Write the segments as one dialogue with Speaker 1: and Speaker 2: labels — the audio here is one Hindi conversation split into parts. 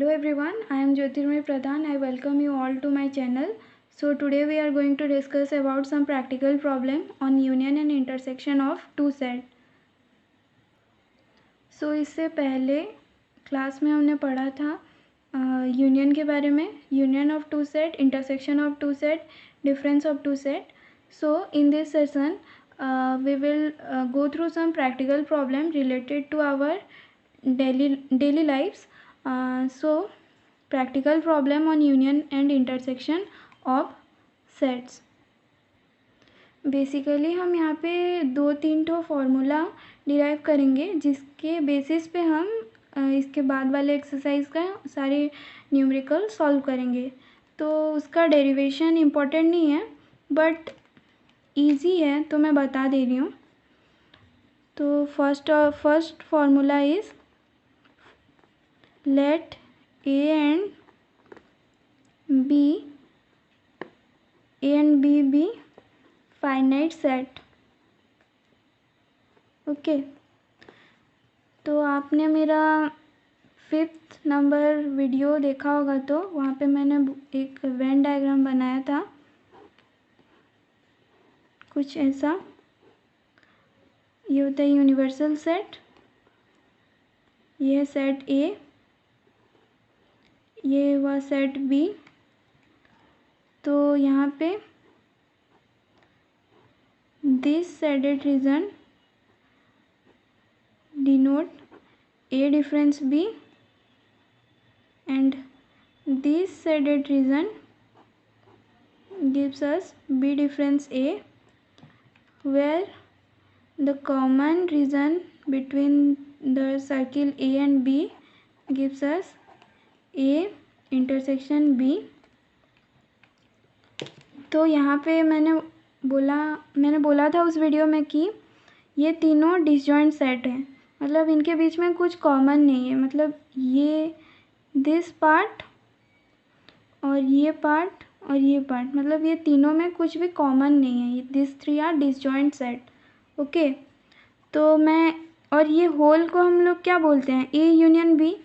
Speaker 1: Hello everyone, I am Jyotirmay Pradhan. I welcome you all to my channel. So today we are going to discuss about some practical problem on union and intersection of two set. So इससे पहले क्लास में हमने पढ़ा था यूनियन के बारे में, union of two set, intersection of two set, difference of two set. So in this session we will go through some practical problem related to our daily lives. So practical problem on union and intersection of sets. Basically हम यहाँ पे 2-3 ठो फार्मूला डिराइव करेंगे जिसके बेसिस पे हम इसके बाद वाले एक्सरसाइज का सारे न्यूमेरिकल सॉल्व करेंगे. तो उसका डेरिवेशन इम्पोर्टेंट नहीं है बट इजी है, तो मैं बता दे रही हूँ. तो first formula is let A and B be finite set. Okay, तो आपने मेरा 5th नंबर वीडियो देखा होगा, तो वहाँ पे मैंने एक वेन डायग्राम बनाया था कुछ ऐसा. ये होता है यूनिवर्सल सेट, ये है सेट ए, ये हुआ सेट बी. तो यहाँ पे this shaded region denote A difference B and this shaded region gives us B difference A, where the common region between the circle A and B gives us A intersection B. तो यहाँ पे मैंने बोला था उस वीडियो में कि ये तीनों डिसजॉइंट सेट हैं, मतलब इनके बीच में कुछ कॉमन नहीं है. मतलब ये दिस पार्ट और ये पार्ट और ये पार्ट, मतलब ये तीनों में कुछ भी कॉमन नहीं है. This three are disjoint set. Okay, तो मैं और ये होल को हम लोग क्या बोलते हैं? A union B.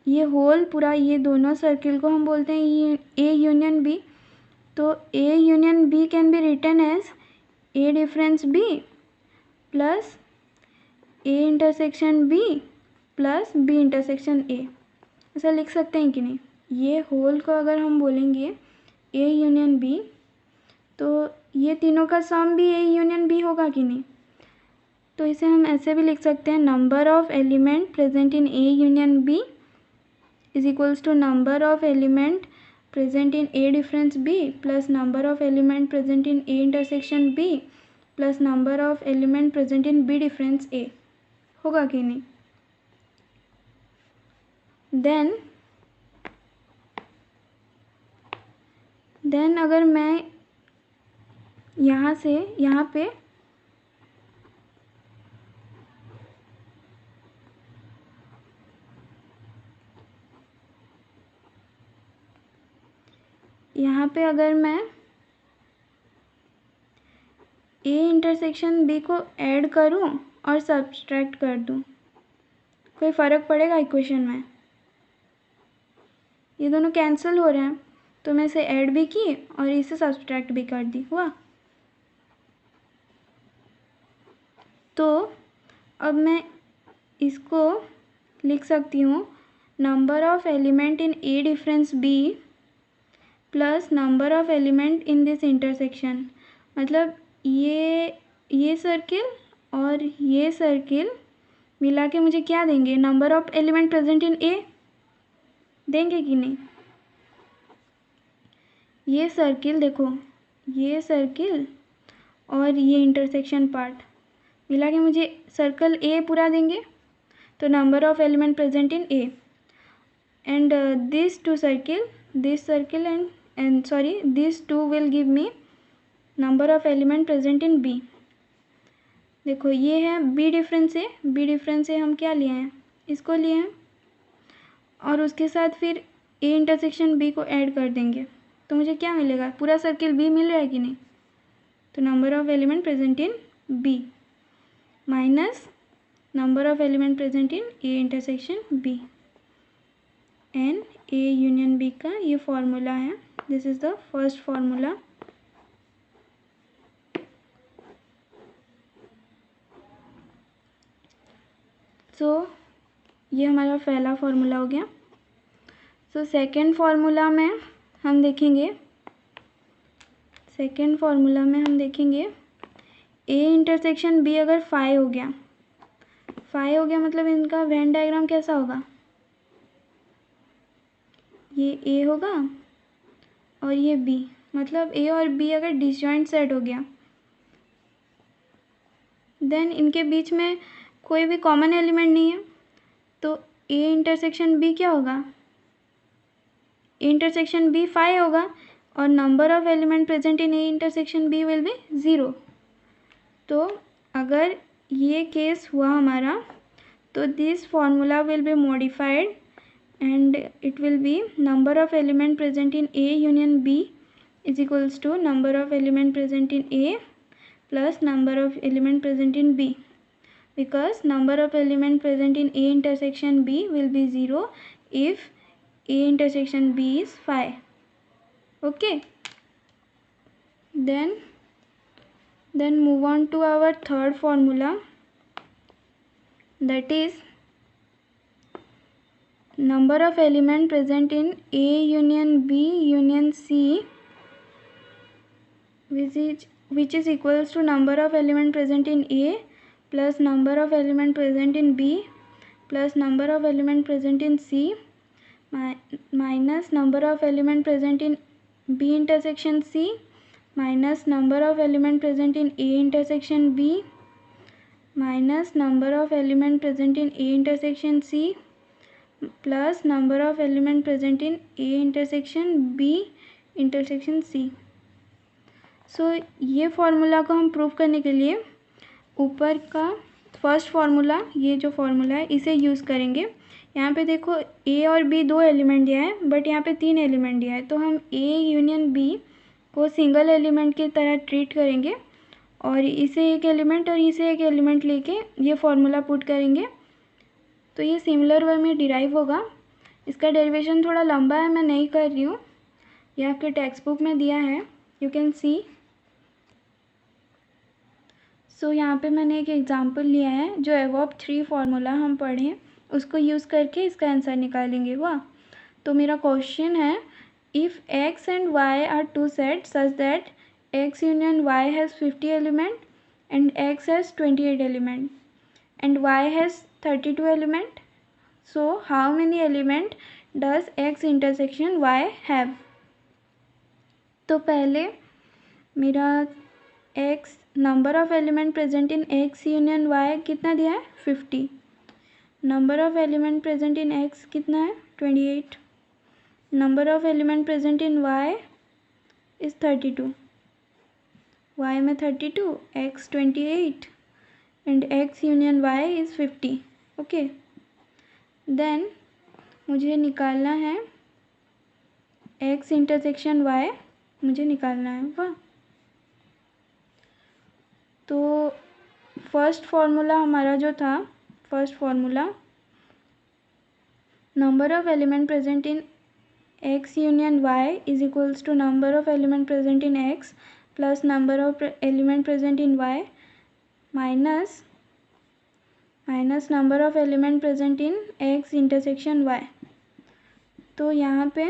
Speaker 1: ये होल पूरा, ये दोनों सर्किल को हम बोलते हैं ए यूनियन बी. तो A union B can be written as A difference B plus A intersection B plus B intersection A. ऐसा लिख सकते हैं कि नहीं? ये होल को अगर हम बोलेंगे ए यूनियन बी, तो ये तीनों का सम भी ए यूनियन बी होगा कि नहीं? तो इसे हम ऐसे भी लिख सकते हैं, number of element present in A union B is equals to number of element present in A difference B plus number of element present in A intersection B plus number of element present in B difference A. होगा कि नहीं? देन अगर मैं यहाँ से यहाँ पे अगर मैं ए इंटरसेक्शन बी को ऐड करूँ और सब्सट्रैक्ट कर दूँ, कोई फ़र्क पड़ेगा इक्वेशन में? ये दोनों कैंसिल हो रहे हैं, तो मैं इसे ऐड भी की और इसे सब्सट्रैक्ट भी कर दी. हुआ? तो अब मैं इसको लिख सकती हूँ, number of element in A difference B plus number of element in this intersection. मतलब ये सर्किल और ये सर्किल मिला के मुझे क्या देंगे? Number of element present in A देंगे कि नहीं? ये सर्किल देखो, ये सर्किल और ये इंटरसेक्शन पार्ट मिला के मुझे सर्कल ए पूरा देंगे. तो number of element present in A and this two circle, this circle and sorry this two will give me number of element present in B. देखो ये है B difference A. B difference A हम क्या लिए हैं? इसको लिए हैं, और उसके साथ फिर ए इंटरसेक्शन बी को ऐड कर देंगे. तो मुझे क्या मिलेगा? पूरा सर्किल बी मिल रहा है कि नहीं? तो number of element present in B minus number of element present in A intersection B. N A union B का ये फॉर्मूला है. This is the first formula. So ये हमारा पहला फॉर्मूला हो गया. सो सेकेंड फॉर्मूला में हम देखेंगे ए इंटरसेक्शन बी अगर 5 हो गया मतलब इनका वेन डायग्राम कैसा होगा, ये ए होगा और ये बी. मतलब ए और बी अगर डिसजॉइंट सेट हो गया, देन इनके बीच में कोई भी कॉमन एलिमेंट नहीं है, तो ए इंटरसेक्शन बी क्या होगा, ए इंटरसेक्शन बी 5 होगा और number of element present in A intersection B will be 0. तो अगर ये केस हुआ हमारा, तो this formula will be modified and it will be number of element present in A union B is equals to number of element present in A plus number of element present in B, because number of element present in A intersection B will be 0 if A intersection B is 5. Okay, then move on to our third formula, that is number of element present in A union B union C which is equals to number of element present in A plus number of element present in B plus number of element present in C minus number of element present in B intersection C minus number of element present in A intersection B minus number of element present in A intersection C plus number of element present in A intersection B intersection C. So ये फार्मूला को हम प्रूव करने के लिए ऊपर का फर्स्ट फार्मूला, ये जो फार्मूला है इसे यूज़ करेंगे. यहाँ पे देखो ए और बी 2 एलिमेंट दिया है, बट यहाँ पे 3 एलिमेंट दिया है, तो हम ए यूनियन बी को सिंगल एलिमेंट की तरह ट्रीट करेंगे और इसे एक एलिमेंट और इसे एक एलिमेंट लेके ये फार्मूला पुट करेंगे. तो ये सिमिलर वे में डिराइव होगा. इसका डेरिवेशन थोड़ा लंबा है, मैं नहीं कर रही हूँ, ये आपके टेक्स्ट बुक में दिया है, यू कैन सी. सो यहाँ पे मैंने एक एग्जांपल लिया है, जो एवॉब 3 फार्मूला हम पढ़ें उसको यूज़ करके इसका आंसर निकालेंगे. वाह. तो मेरा क्वेश्चन है, if X and Y are 2 set such that X union Y has 50 element and X has 28 element and y has 32 element, so how many element does x intersection y have? तो पहले मेरा x number of element present in x union y कितना दिया है 50. Number of element present in x कितना है 28. Number of element present in y is 32. y में 32, x 28 and x union y is 50. okay, then मुझे निकालना है x इंटरसेक्शन y, मुझे निकालना है. वाह. तो फर्स्ट फार्मूला हमारा जो था, first formula number of element present in x union y is equals to number of element present in x plus number of element present in y minus number of element present in x intersection y. तो यहाँ पे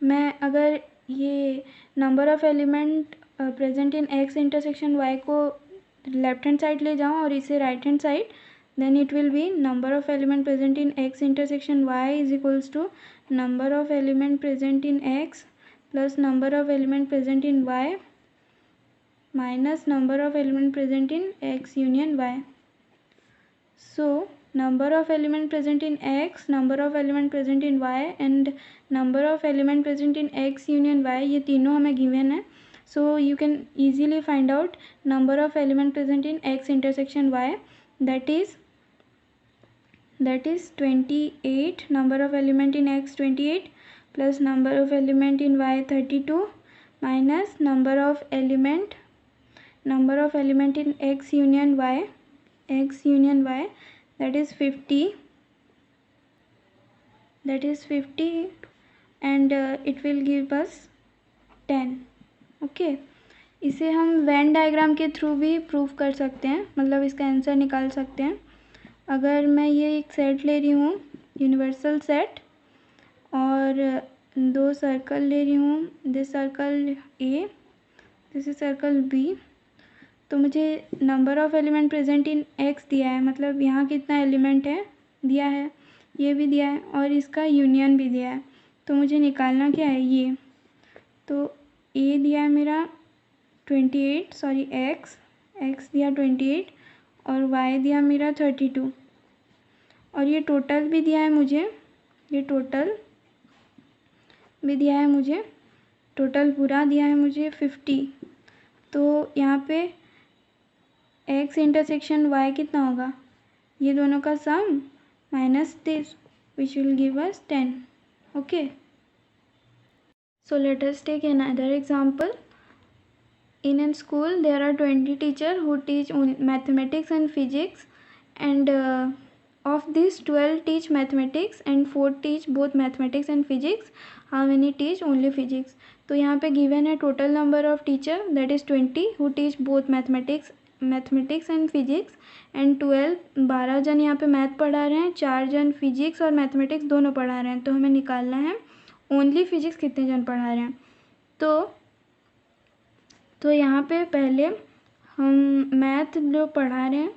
Speaker 1: मैं अगर ये number of element present in x intersection y को लेफ्ट हैंड साइड ले जाऊँ और इसे right hand side, then it will be number of element present in x intersection y is equals to number of element present in x plus number of element present in y minus number of element present in x union y. So number of element present in x, number of element present in y and number of element present in x union y, ये तीनों हमें given है. So you can easily find out number of element present in x intersection y, that is 28. number of element in x 28 plus number of element in y 32 minus number of element in x union y, that is 50 that is 50 and it will give us 10. Okay, इसे हम वेन डायग्राम के थ्रू भी प्रूव कर सकते हैं, मतलब इसका आंसर निकाल सकते हैं. अगर मैं ये एक सेट ले रही हूँ, यूनिवर्सल सेट, और दो सर्कल ले रही हूँ, this circle A, this is circle B, तो मुझे number of element present in X दिया है, मतलब यहाँ कितना एलिमेंट है दिया है, ये भी दिया है और इसका यूनियन भी दिया है. तो मुझे निकालना क्या है ये, तो ए दिया है मेरा 28, सॉरी एक्स दिया 28 और वाई दिया मेरा 32 और ये टोटल भी दिया है मुझे, ये टोटल भी दिया है मुझे, टोटल पूरा दिया है मुझे 50. तो यहाँ पे एक्स इंटरसेक्शन वाई कितना होगा, ये दोनों का sum minus this which will give us 10. Okay, so let us take another example. In a school there are 20 teachers who teach mathematics and physics, and of these 12 teach mathematics and 4 teach both mathematics and physics. How many teach only physics? तो यहाँ पे given है total number of teacher, that is 20 who teach both mathematics and physics, and 12 जन यहाँ पे मैथ पढ़ा रहे हैं, 4 जन फिजिक्स और मैथमेटिक्स दोनों पढ़ा रहे हैं. तो हमें निकालना है ओनली फिजिक्स कितने जन पढ़ा रहे हैं. तो यहाँ पे पहले हम मैथ जो पढ़ा रहे हैं,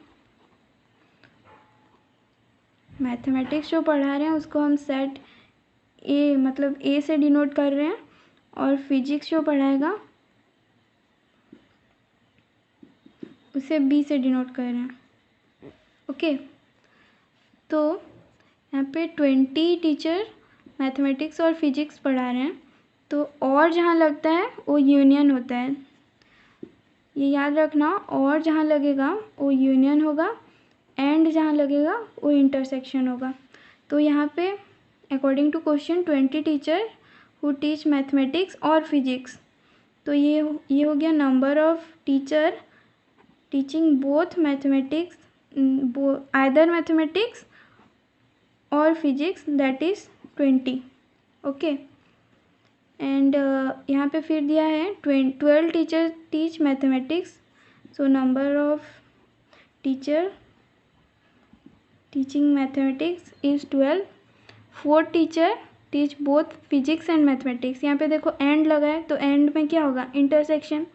Speaker 1: मैथमेटिक्स जो पढ़ा रहे हैं उसको हम सेट ए, मतलब ए से डिनोट कर रहे हैं, और फिजिक्स जो पढ़ाएगा उसे बी से डिनोट कर रहे हैं. ओके, तो यहाँ पे 20 टीचर मैथमेटिक्स और फिजिक्स पढ़ा रहे हैं, तो और जहाँ लगता है वो यूनियन होता है, ये याद रखना. और जहाँ लगेगा वो यूनियन होगा, एंड जहाँ लगेगा वो इंटरसेक्शन होगा. तो यहाँ पे according to question 20 teacher who teach mathematics और फिजिक्स, तो ये हो गया number of teacher teaching both mathematics, either mathematics और physics, that is 20. Okay, and यहाँ पे फिर दिया है 12 teacher teach mathematics, so number of teacher teaching mathematics is 12. 4 teacher teach both physics and mathematics. यहाँ पे देखो एंड लगा है, तो एंड में क्या होगा, intersection.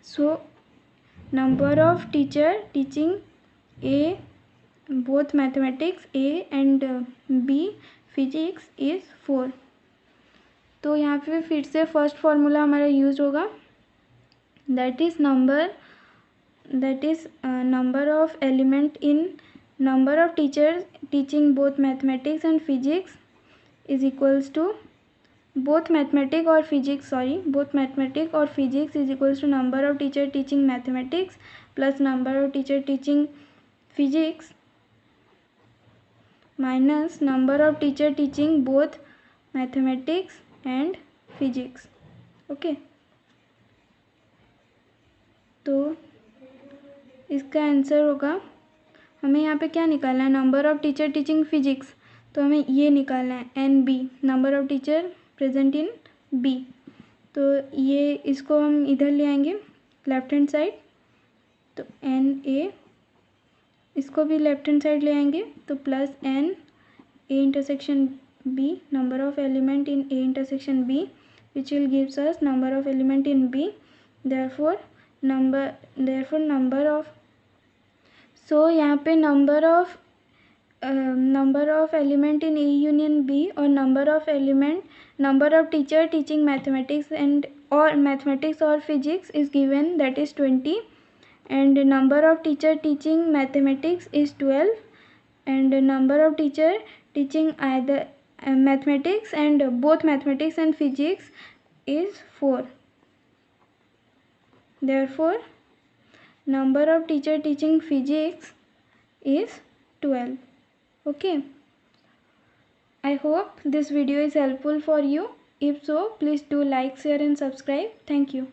Speaker 1: So number of teacher teaching A both mathematics A and B physics is 4. तो यहाँ पे फिर से फर्स्ट फार्मूला हमारा यूज होगा, that is number of element in number of teachers teaching both mathematics and physics is equals to both mathematic और physics is equals to number of teacher teaching mathematics plus number of teacher teaching physics minus number of teacher teaching both mathematics and physics. Okay, तो इसका आंसर होगा, हमें यहाँ पे क्या निकालना है, number of teacher teaching physics, तो हमें ये निकालना है n B, number of teacher present in B. तो ये इसको हम इधर ले आएंगे लेफ्ट हैंड साइड, तो एन ए, इसको भी लेफ्ट हैंड साइड ले आएंगे, तो plus n A intersection B, number of element in A intersection B, which will gives us number of element in B. Therefore number of, so यहाँ पे number of element in A union B और number of teacher teaching mathematics and or mathematics or physics is given, that is 20, and number of teacher teaching mathematics is 12, and number of teacher teaching either mathematics and both mathematics and physics is 4. Therefore number of teacher teaching physics is 12. Okay, I hope this video is helpful for you. If so, please do like, share and subscribe. Thank you.